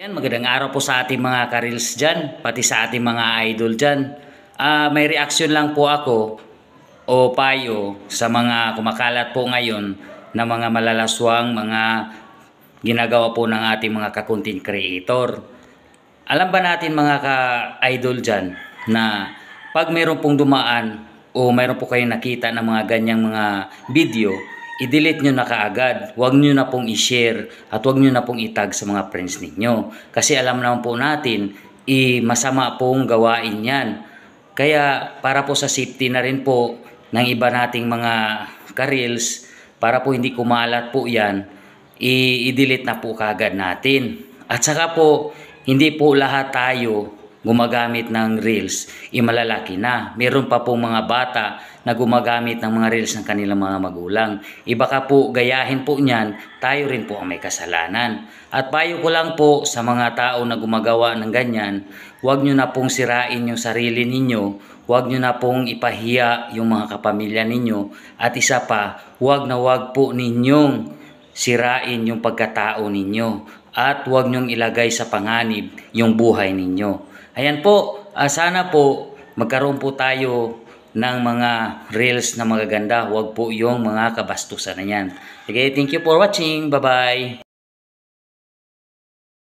Yan, magandang araw po sa ating mga ka-reels dyan, pati sa ating mga idol dyan. May reaction lang po ako o payo sa mga kumakalat po ngayon na mga malalaswang mga ginagawa po ng ating mga ka-content creator. Alam ba natin mga ka-idol dyan na pag mayroon pong dumaan o mayroon po kayong nakita ng mga ganyang mga video, i-delete nyo na kaagad. Huwag nyo na pong i-share at huwag nyo na pong itag sa mga friends ninyo. Kasi alam naman po natin, masama pong gawain yan. Kaya para po sa safety na rin po ng iba nating mga ka-reels, para po hindi kumalat po yan, i-delete na po kaagad natin. At saka po, hindi po lahat tayo gumagamit ng reels, malalaki na. Meron pa pong mga bata na gumagamit ng mga reels ng kanilang mga magulang. Iba ka po gayahin po niyan, tayo rin po ang may kasalanan. At payo ko lang po sa mga tao na gumagawa ng ganyan, huwag nyo na pong sirain yung sarili ninyo, huwag nyo na pong ipahiya yung mga kapamilya ninyo, at isa pa, huwag na huwag po ninyong sirain yung pagkatao ninyo. At huwag niyong ilagay sa panganib yung buhay ninyo. Ayan po, sana po magkaroon po tayo ng mga reels na magaganda. Huwag po yung mga kabastusan na yan. Okay, thank you for watching. Bye-bye.